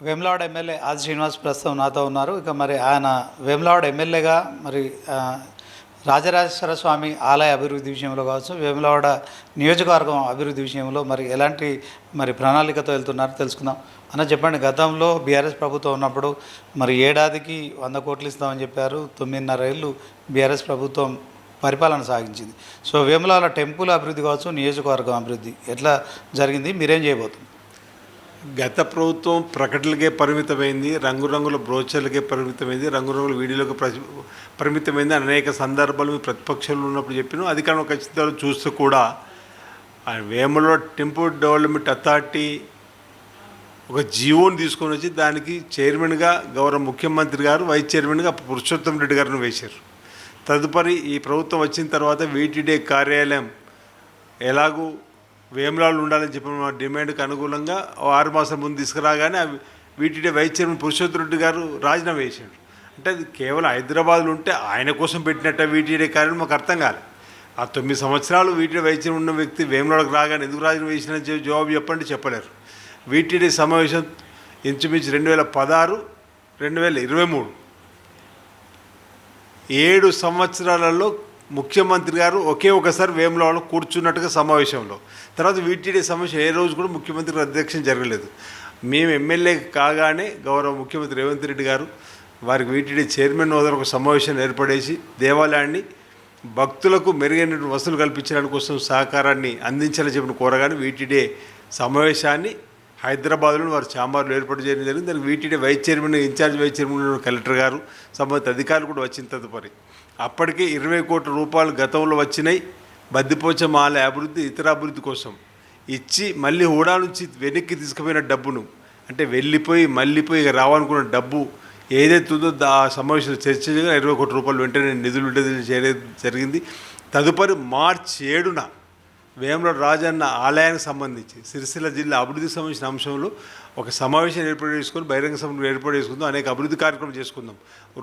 Vemulawada MLA ఆది శ్రీనివాస్ ప్రస్తుతం నాతో ఉన్నారు. ఇక మరి ఆయన వేములవాడ ఎమ్మెల్యేగా మరి రాజరాజేశ్వర స్వామి ఆలయ అభివృద్ధి విషయంలో కావచ్చు, వేములవాడ నియోజకవర్గం అభివృద్ధి విషయంలో మరి ఎలాంటి ప్రణాళికతో వెళ్తున్నారో తెలుసుకుందాం. అన్న చెప్పండి, గతంలో బీఆర్ఎస్ ప్రభుత్వం ఉన్నప్పుడు మరి ఏడాదికి 100 కోట్లు ఇస్తామని చెప్పారు. 9.5 ఏళ్ళు బీఆర్ఎస్ ప్రభుత్వం పరిపాలన సాగించింది. సో వేములవాడ టెంపుల్ అభివృద్ధి కావచ్చు, నియోజకవర్గం అభివృద్ధి ఎట్లా జరిగింది, మీరేం చేయబోతుంది? గత ప్రభుత్వం ప్రకటనలకే పరిమితమైంది, రంగురంగుల బ్రోచర్లకే పరిమితమైంది, రంగురంగుల వీడియోలకు పరిమితమైంది. అనేక సందర్భాలు ప్రతిపక్షంలో ఉన్నప్పుడు చెప్పిన అధికారంలో ఖచ్చితంగా చూస్తూ కూడా వేములవాడ టెంపుల్ డెవలప్మెంట్ అథారిటీ ఒక జీవోని తీసుకొని వచ్చి దానికి చైర్మన్గా గౌరవ ముఖ్యమంత్రి గారు, వైస్ చైర్మన్గా పురుషోత్తం రెడ్డి గారిని వేశారు. తదుపరి ఈ ప్రభుత్వం వచ్చిన తర్వాత వీటీడీ కార్యాలయం ఎలాగూ వేములవాడలో ఉండాలని చెప్పిన డిమాండ్కి అనుకూలంగా 6 మాసాల ముందు తీసుకురాగానే VTD vice chairman Purushottam Reddy గారు రాజీనామా వేశాడు. అంటే అది కేవలం హైదరాబాద్లో ఉంటే ఆయన కోసం పెట్టినట్ట వీటీడీ కార్యాలయం మాకు అర్థం కాలేదు. ఆ 9 సంవత్సరాలు వీటీడీ వైస్ చైర్మన్ ఉన్న వ్యక్తి వేములవాడకు రాగానే ఎందుకు రాజీనామా వేసిన జవాబు చెప్పండి, చెప్పలేరు. వీటీడీ సమావేశం ఇంచుమించు 2016, 2023 7 సంవత్సరాలలో ముఖ్యమంత్రి గారు ఒకే ఒకసారి వేములవాడలో కూర్చున్నట్టుగా సమావేశంలో. తర్వాత వీటీడీ సమావేశం ఏ రోజు కూడా ముఖ్యమంత్రి అధ్యక్షం జరగలేదు. మేము ఎమ్మెల్యే కాగానే గౌరవ ముఖ్యమంత్రి రేవంత్ రెడ్డి గారు వారికి వీటీడీ చైర్మన్ హోదాలో ఒక సమావేశాన్ని ఏర్పడేసి దేవాలయాన్ని భక్తులకు మెరుగైన వసతులు కల్పించడానికి కోసం సహకారాన్ని అందించాలని చెప్పిన కోరగానే వీటీడీ సమావేశాన్ని హైదరాబాద్లో వారు చాంబార్లో ఏర్పాటు చేయడం జరిగింది. దానికి VTD vice chairman, in charge vice chairman collector గారు, సంబంధిత అధికారులు కూడా వచ్చిన తదుపరి అప్పటికే 20 కోట్ల రూపాయలు గతంలో వచ్చినాయి బద్దిపోచమ్మ ఆలయ అభివృద్ధి, ఇతర అభివృద్ధి కోసం ఇచ్చి మళ్ళీ హూడా నుంచి వెనక్కి తీసుకుపోయిన డబ్బును, అంటే వెళ్ళిపోయి మళ్ళీపోయి రావాలనుకున్న డబ్బు ఏదైతే ఉందో ఆ సమావేశంలో చర్చగా 20 కోట్ల రూపాయలు వెంటనే నిధులు విడుదల చేయడం జరిగింది. తదుపరి మార్చి 7న వేములవాడ రాజన్న ఆలయానికి సంబంధించి సిరిసిల్ల జిల్లా అభివృద్ధికి సంబంధించిన అంశంలో ఒక సమావేశం ఏర్పాటు చేసుకొని బహిరంగ సభను ఏర్పాటు చేసుకుందాం, అనేక అభివృద్ధి కార్యక్రమం చేసుకుందాం.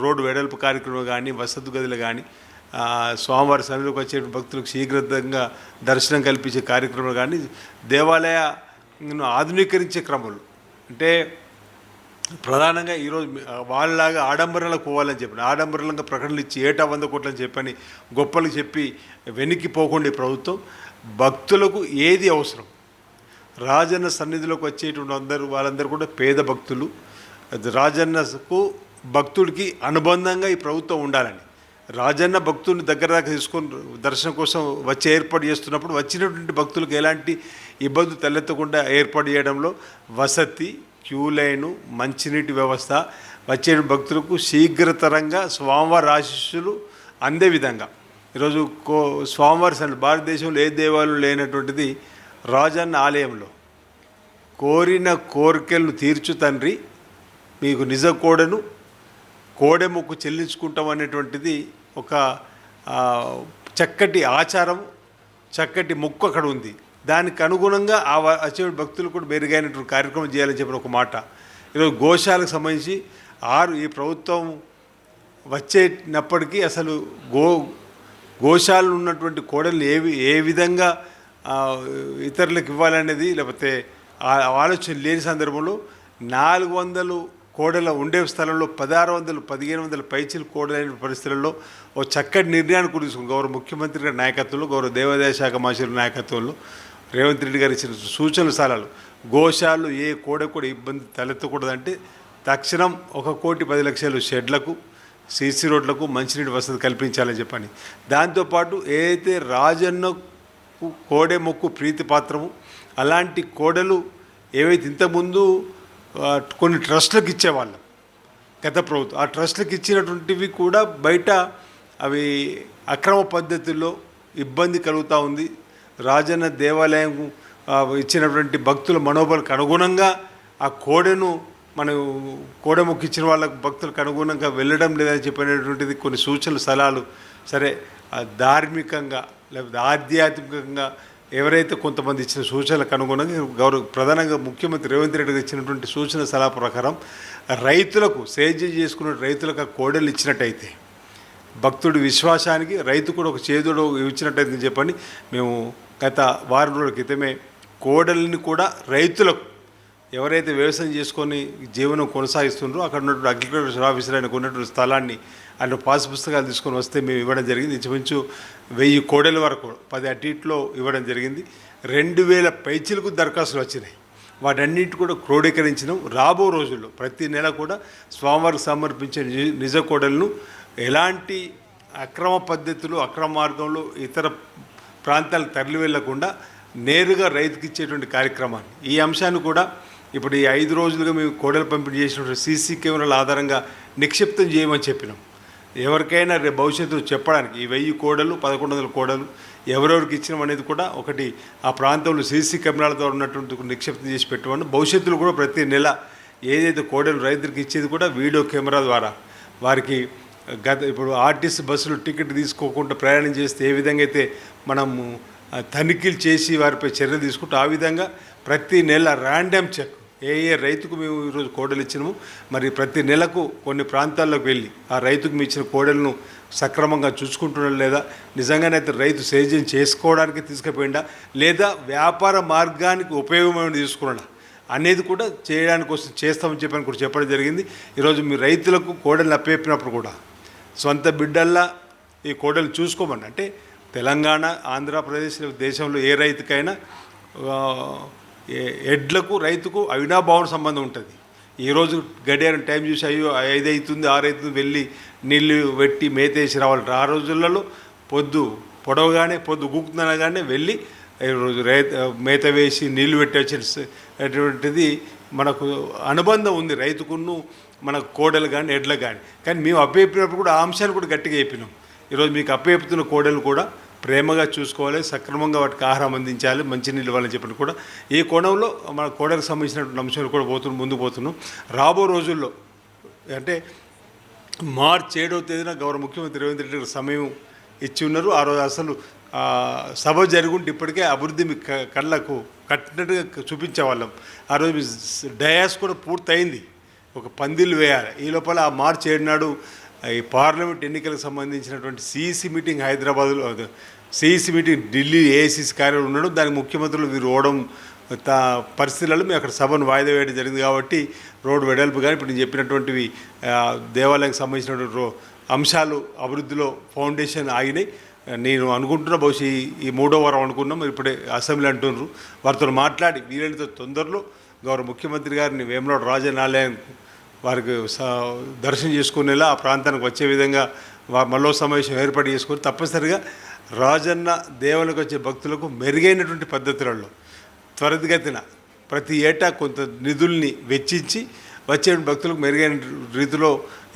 రోడ్డు వెడల్పు కార్యక్రమం కానీ, వసతి గదులు కానీ, స్వామివారి సన్నిధిలోకి వచ్చే భక్తులకు శీఘ్రంగా దర్శనం కల్పించే కార్యక్రమాలు కానీ, దేవాలయాన్ని ఆధునీకరించే క్రమంలో అంటే ప్రధానంగా ఈరోజు వాళ్ళలాగా ఆడంబరాలకు పోవాలని చెప్పిన ఆడంబరంగా ప్రకటనలు ఇచ్చి ఏటా 100 కోట్లు అని చెప్పని గొప్పలు చెప్పి వెనక్కి పోకుండా ప్రభుత్వం భక్తులకు ఏది అవసరం, రాజన్న సన్నిధిలోకి వచ్చేటువంటి వాళ్ళందరూ కూడా పేద భక్తులు, రాజన్నకు భక్తుడికి అనుబంధంగా ఈ ప్రభుత్వం ఉండాలని, రాజన్న భక్తుల్ని దగ్గర దాకా తీసుకొని దర్శనం కోసం వచ్చి ఏర్పాటు చేస్తున్నప్పుడు వచ్చినటువంటి భక్తులకు ఎలాంటి ఇబ్బంది తలెత్తకుండా ఏర్పాటు చేయడంలో వసతి, క్యూ లైను, మంచినీటి వ్యవస్థ, వచ్చే భక్తులకు శీఘ్రతరంగా స్వామివారి ఆశీస్సులు అందే విధంగా ఈరోజు స్వామివారి సన్నిధి భారతదేశంలో ఏ దేవాలయం లేనటువంటిది రాజన్న ఆలయంలో కోరిన కోరికలను తీర్చు తండ్రి, మీకు నిజ కోడె మొక్కు చెల్లించుకుంటాం అనేటువంటిది ఒక చక్కటి ఆచారం, చక్కటి మొక్కు అక్కడ ఉంది. దానికి అనుగుణంగా వచ్చే భక్తులు కూడా మెరుగైనటువంటి కార్యక్రమం చేయాలని చెప్పిన ఒక మాట. ఈరోజు గోశాలకు సంబంధించి ఈ ప్రభుత్వం వచ్చేటప్పటికీ అసలు గోశాలలో ఉన్నటువంటి కోడల్ని ఏ విధంగా ఇతరులకు ఇవ్వాలనేది లేకపోతే ఆలోచన లేని సందర్భంలో 400 కోడల ఉండే స్థలంలో 1600, 1500 పైచీలు కోడలైన పరిస్థితుల్లో ఒక చక్కటి నిర్ణయాన్ని కూడా తీసుకుని గౌరవ ముఖ్యమంత్రి గారి నాయకత్వంలో, గౌరవ దేవాదాయ శాఖ మంత్రి నాయకత్వంలో రేవంత్ రెడ్డి గారు ఇచ్చిన సూచనల సలహాలు గోశాలలో ఏ కోడ కూడా ఇబ్బంది తలెత్తకూడదంటే తక్షణం 1,10,00,000 షెడ్లకు, సీసీ రోడ్లకు మంచినీటి వసతి కల్పించాలని చెప్పని, దాంతోపాటు ఏదైతే రాజన్నకు కోడె మొక్కు ప్రీతిపాత్రము అలాంటి కోడలు ఏవైతే ఇంతకుముందు కొన్ని ట్రస్టులకు ఇచ్చేవాళ్ళం గత ప్రభుత్వం, ఆ ట్రస్టులకు ఇచ్చినటువంటివి కూడా బయట అవి అక్రమ పద్ధతుల్లో ఇబ్బంది కలుగుతూ ఉంది. రాజన్న దేవాలయం ఇచ్చినటువంటి భక్తుల మనోబలకు అనుగుణంగా ఆ కోడెను మనం కోడె మొక్కిచ్చిన వాళ్ళకు భక్తులకు అనుగుణంగా వెళ్ళడం లేదని చెప్పినటువంటిది కొన్ని సూచనలు సలహాలు. సరే, ధార్మికంగా లేకపోతే ఆధ్యాత్మికంగా ఎవరైతే కొంతమంది ఇచ్చిన సూచనలకు అనుగుణంగా ప్రధానంగా ముఖ్యమంత్రి రేవంత్ రెడ్డి ఇచ్చినటువంటి సూచన సలహా ప్రకారం రైతులకు సేద్యం చేసుకున్న రైతులకు ఆ కోడలు ఇచ్చినట్టయితే భక్తుడి విశ్వాసానికి రైతు కూడా ఒక చేదుడు ఇచ్చినట్టయితే చెప్పండి. మేము గత వారం రోజుల క్రితమే కోడల్ని కూడా రైతులకు ఎవరైతే వ్యవసాయం చేసుకొని జీవనం కొనసాగిస్తుండ్రో అక్కడ ఉన్నటువంటి అగ్రికల్చర్ ఆఫీసర్ ఆయనకు ఉన్నటువంటి స్థలాన్ని ఆయన పాస్ పుస్తకాలు తీసుకొని వస్తే మేము ఇవ్వడం జరిగింది. ఇంచుమించు 1000 కోడెల వరకు 10 అటు ఇట్లో ఇవ్వడం జరిగింది. 2000 పైచీలకు దరఖాస్తులు వచ్చినాయి. వాటన్నిటి కూడా క్రోడీకరించడం. రాబో రోజుల్లో ప్రతి నెల కూడా స్వామివారికి సమర్పించే నిజ కోడలను ఎలాంటి అక్రమ పద్ధతులు, అక్రమ మార్గంలో ఇతర ప్రాంతాలకు తరలి వెళ్లకుండా నేరుగా రైతుకి ఇచ్చేటువంటి కార్యక్రమాన్ని, ఈ అంశాన్ని కూడా ఇప్పుడు ఈ 5 రోజులుగా మేము కోడలు పంపిణీ చేసినటువంటి సీసీ కెమెరాల ఆధారంగా నిక్షిప్తం చేయమని చెప్పినాం. ఎవరికైనా రేపు భవిష్యత్తులో చెప్పడానికి ఈ 1000 కోడలు 1100 కోడలు ఎవరెవరికి ఇచ్చినాం అనేది కూడా ఒకటి ఆ ప్రాంతంలో సీసీ కెమెరాల ద్వారా ఉన్నటువంటి నిక్షిప్తం చేసి పెట్టమని, భవిష్యత్తులో కూడా ప్రతి నెల ఏదైతే కోడలు రైతులకు ఇచ్చేది కూడా వీడియో కెమెరా ద్వారా వారికి ఇప్పుడు ఆర్టీసీ బస్సులు టికెట్ తీసుకోకుండా ప్రయాణం చేస్తే ఏ విధంగా అయితే మనము తనిఖీలు చేసి వారిపై చర్యలు తీసుకుంటూ ఆ విధంగా ప్రతి నెల ర్యాండమ్ చెక్ ఏ రైతుకు మేము ఈరోజు కోడలు ఇచ్చినాము, మరి ప్రతి నెలకు కొన్ని ప్రాంతాల్లోకి వెళ్ళి ఆ రైతుకు మీ ఇచ్చిన కోడలను సక్రమంగా చూసుకుంటున్నా లేదా, నిజంగానైతే రైతు సేద్యం చేసుకోవడానికి తీసుకుపోయిందా లేదా వ్యాపార మార్గానికి ఉపయోగమైన తీసుకున్నా అనేది కూడా చేయడానికి కోసం చేస్తామని చెప్పని కూడా చెప్పడం జరిగింది. ఈరోజు మీ రైతులకు కోడలు అప్పచెప్పినప్పుడు కూడా సొంత బిడ్డల్లా ఈ కోడలు చూసుకోమని, అంటే తెలంగాణ, ఆంధ్రప్రదేశ్ దేశంలో ఏ రైతుకైనా ఎడ్లకు రైతుకు అవినాభావం సంబంధం ఉంటుంది. ఈరోజు గడియారం టైం చూసి 5 అవుతుంది 6 అవుతుంది వెళ్ళి నీళ్ళు పెట్టి మేత వేసి రావాలి. ఆ రోజులలో పొద్దు పొడవగానే పొద్దు గూకుతుందనగానే వెళ్ళి ఈరోజు మేత వేసి నీళ్లు పెట్టి వచ్చేటువంటిది మనకు అనుబంధం ఉంది రైతుకును మనకు కోడలు కానీ ఎడ్లకు కానీ. కానీ మేము అప్పచెప్పినప్పుడు కూడా ఆ అంశాలు కూడా గట్టిగా చెప్పినాం. ఈరోజు మీకు అప్పచెప్తున్న కోడలు కూడా ప్రేమగా చూసుకోవాలి, సక్రమంగా వాటికి ఆహారం అందించాలి, మంచినీళ్ళు ఇవ్వాలని చెప్పిన కూడా ఈ కోణంలో మన కోడలకు సంబంధించినటువంటి అంశాలు కూడా ముందుకు పోతున్నాం. రాబో రోజుల్లో అంటే మార్చి 7వ తేదీన గౌరవ ముఖ్యమంత్రి రేవంత్ రెడ్డి గారు సమయం ఇచ్చి ఉన్నారు. ఆ రోజు అసలు సభ జరుగుంటే ఇప్పటికే అభివృద్ధి మీ కళ్ళకు కట్టినట్టుగా చూపించేవాళ్ళం. ఆ రోజు మీ డయాస్ కూడా పూర్తయింది, ఒక పందిళ్ళు వేయాలి. ఈ లోపల ఆ మార్చి 7 నాడు ఈ పార్లమెంట్ ఎన్నికలకు సంబంధించినటువంటి సిఈసి మీటింగ్ హైదరాబాద్లో, సిఈసి మీటింగ్ ఢిల్లీ ఏఐసిసి కార్యాలయం ఉండడం, దానికి ముఖ్యమంత్రులు వీరు ఓవడం పరిస్థితులలో మేము అక్కడ సభను వాయిదా వేయడం జరిగింది. కాబట్టి రోడ్డు వెడల్పు కానీ ఇప్పుడు నేను చెప్పినటువంటివి దేవాలయానికి సంబంధించినటువంటి అంశాలు అభివృద్ధిలో ఫౌండేషన్ ఆగినాయి. నేను అనుకుంటున్నా బహుశా ఈ 3వ వారం అనుకున్నాం, మరి ఇప్పుడే అసెంబ్లీ అంటున్నారు. వారితో మాట్లాడి వీలైనంత తొందరలో గౌరవ ముఖ్యమంత్రి గారిని వేములవాడ రాజన్న ఆలయం వారికి దర్శనం చేసుకునేలా ఆ ప్రాంతానికి వచ్చే విధంగా మళ్ళీ సమావేశం ఏర్పాటు చేసుకొని తప్పనిసరిగా రాజన్న దేవునికి వచ్చే భక్తులకు మెరుగైనటువంటి పద్ధతులలో త్వరితగతిన ప్రతి ఏటా కొంత నిధుల్ని వెచ్చించి వచ్చే భక్తులకు మెరుగైన రీతిలో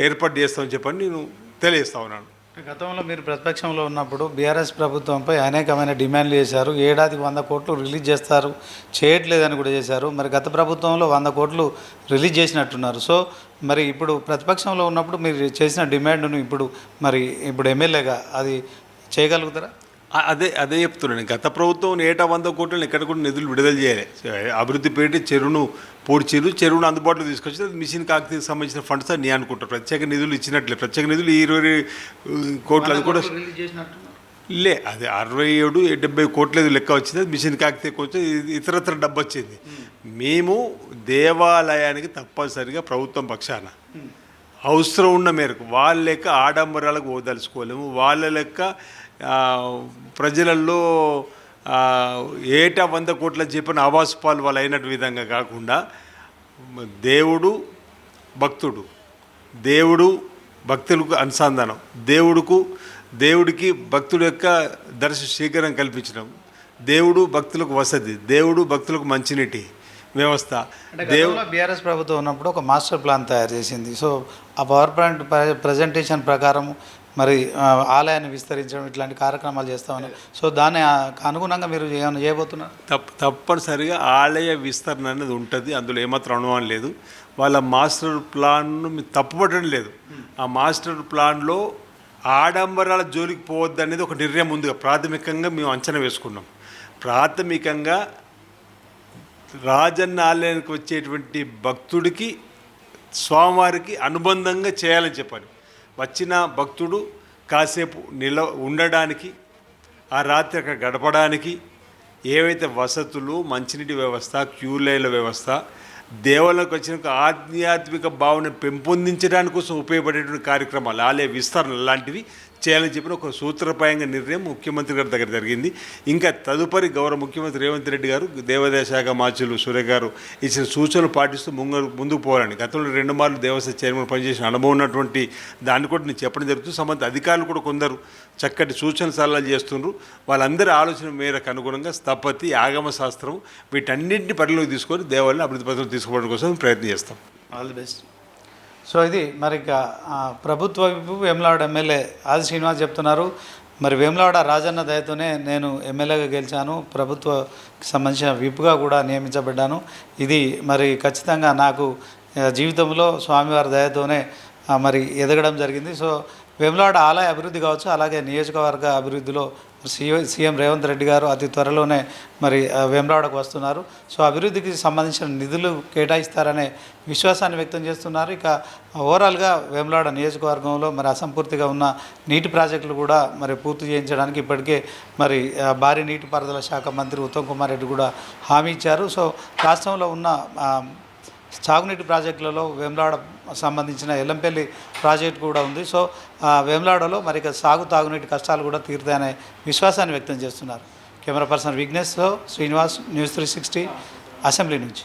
ఏర్పాటు చేస్తామని చెప్పని నేను తెలియజేస్తా ఉన్నాను. గతంలో మీరు ప్రతిపక్షంలో ఉన్నప్పుడు బీఆర్ఎస్ ప్రభుత్వంపై అనేకమైన డిమాండ్లు చేశారు. ఏడాదికి 100 కోట్లు రిలీజ్ చేస్తారు, చేయట్లేదని కూడా చేశారు. మరి గత ప్రభుత్వంలో 100 కోట్లు రిలీజ్ చేసినట్టున్నారు. సో మరి ఇప్పుడు ప్రతిపక్షంలో ఉన్నప్పుడు మీరు చేసిన డిమాండ్ను ఇప్పుడు ఎమ్మెల్యేగా అది చేయగలుగుతారా? అదే చెప్తున్నాను. గత ప్రభుత్వం ఏటా 100 కోట్లను ఎక్కడ కూడా నిధులు విడుదల చేయాలి. అభివృద్ధి పేటి చెరువును పూడ్చిరు, చెరువును అందుబాటులో తీసుకొచ్చి మిషన్ కాకతీయకు సంబంధించిన ఫండ్స్ అని నేను అనుకుంటాను. ప్రత్యేక నిధులు ఇచ్చినట్లే, ప్రత్యేక నిధులు 20 కోట్లు అది కూడా లే, అది 67-70 కోట్ల లెక్క వచ్చింది. మిషన్ కాకతీయకు వచ్చి ఇతరత్ర డబ్బు వచ్చింది. మేము దేవాలయానికి తప్పనిసరిగా ప్రభుత్వం పక్షాన అవసరం ఉన్న మేరకు వాళ్ళ లెక్క ఆడంబరాలకు ఓదలుచుకోలేము. వాళ్ళ లెక్క ప్రజలలో ఏటా 100 కోట్ల చెప్పిన ఆవాసపాలు వాళ్ళు అయినట్టు విధంగా కాకుండా దేవుడు భక్తుడు, దేవుడు భక్తులకు అనుసంధానం, దేవుడికి భక్తుల యొక్క దర్శన శీఘ్రం కల్పించడం, దేవుడు భక్తులకు వసతి, దేవుడు భక్తులకు మంచినీటి వ్యవస్థ. బీఆర్ఎస్ ప్రభుత్వం ఉన్నప్పుడు ఒక మాస్టర్ ప్లాన్ తయారు చేసింది. సో ఆ పవర్ పాయింట్ ప్రజెంటేషన్ ప్రకారం మరి ఆలయాన్ని విస్తరించడం ఇట్లాంటి కార్యక్రమాలు చేస్తామని, సో దాన్ని అనుగుణంగా మీరు ఏమైనా చేయబోతున్నారు? తప్పనిసరిగా ఆలయ విస్తరణ అనేది ఉంటుంది, అందులో ఏమాత్రం అనుమానం లేదు. వాళ్ళ మాస్టర్ ప్లాన్ను మేము తప్పుపట్టడం లేదు. ఆ మాస్టర్ ప్లాన్లో ఆడంబరాల జోలికి పోవద్దు అనేది ఒక నిర్ణయం ముందుగా ప్రాథమికంగా మేము అంచనా వేసుకున్నాం. ప్రాథమికంగా రాజన్న ఆలయానికి వచ్చేటువంటి భక్తుడికి స్వామివారికి అనుబంధంగా చేయాలని చెప్పాలి. వచ్చిన భక్తుడు కాసేపు ఉండడానికి, ఆ రాత్రి అక్కడ గడపడానికి ఏవైతే వసతులు, మంచినీటి వ్యవస్థ, క్యూ లైన్ల వ్యవస్థ, దేవాలయంకి వచ్చిన ఆధ్యాత్మిక భావన పెంపొందించడానికి కోసం ఉపయోగపడేటువంటి కార్యక్రమాలు ఆలయ విస్తరణ లాంటివి చేయాలని చెప్పిన ఒక సూత్రప్రాయంగా నిర్ణయం ముఖ్యమంత్రి గారి దగ్గర జరిగింది. ఇంకా తదుపరి గౌరవ ముఖ్యమంత్రి రేవంత్ రెడ్డి గారు దేవాదాయ శాఖ మార్చులు సూర్య గారు ఇచ్చిన సూచనలు పాటిస్తూ ముందుకు పోవాలని, గతంలో 2 మార్లు దేవస్థాన చైర్మన్ పనిచేసిన అనుభవం ఉన్నటువంటి దాన్ని కూడా నేను చెప్పడం జరుగుతుంది. సంబంధిత అధికారులు కూడా కొందరు చక్కటి సూచన సలహాలు చేస్తున్నారు. వాళ్ళందరి ఆలోచన మేరకు అనుగుణంగా స్థపతి, ఆగమ శాస్త్రం వీటన్నింటిని పరిలోకి తీసుకొని దేవాలయాన్ని అభివృద్ధి పథకం తీసుకోవడం కోసం ప్రయత్నం చేస్తాం. All the best. సో ఇది మరి ఇక ప్రభుత్వ వైపు వేములవాడ ఎమ్మెల్యే ఆది శ్రీనివాస్ చెప్తున్నారు. మరి వేములవాడ రాజన్న దయతోనే నేను ఎమ్మెల్యేగా గెలిచాను, ప్రభుత్వకి సంబంధించిన విప్గా కూడా నియమించబడ్డాను. ఇది మరి ఖచ్చితంగా నాకు జీవితంలో స్వామివారి దయతోనే మరి ఎదగడం జరిగింది. సో వేములవాడ ఆలయ అభివృద్ధి కావచ్చు, అలాగే నియోజకవర్గ అభివృద్ధిలో సీఎం రేవంత్ రెడ్డి గారు అతి త్వరలోనే మరి వేములవాడకు వస్తున్నారు. సో అభివృద్ధికి సంబంధించిన నిధులు కేటాయిస్తారనే విశ్వాసాన్ని వ్యక్తం చేస్తున్నారు. ఇక ఓవరాల్గా వేములవాడ నియోజకవర్గంలో మరి అసంపూర్తిగా ఉన్న నీటి ప్రాజెక్టులు కూడా మరి పూర్తి చేయించడానికి ఇప్పటికే మరి భారీ నీటిపారుదల శాఖ మంత్రి ఉత్తమ్ కుమార్ రెడ్డి కూడా హామీ ఇచ్చారు. సో రాష్ట్రంలో ఉన్న సాగునీటి ప్రాజెక్టులలో వేములవాడ సంబంధించిన ఎల్లంపల్లి ప్రాజెక్టు కూడా ఉంది. సో వేములవాడలో మరి ఇక తాగునీటి కష్టాలు కూడా తీరుతాయనే విశ్వాసాన్ని వ్యక్తం చేస్తున్నారు. కెమెరా పర్సన్ విఘ్నేష్తో శ్రీనివాస్, న్యూస్ 360 అసెంబ్లీ నుంచి.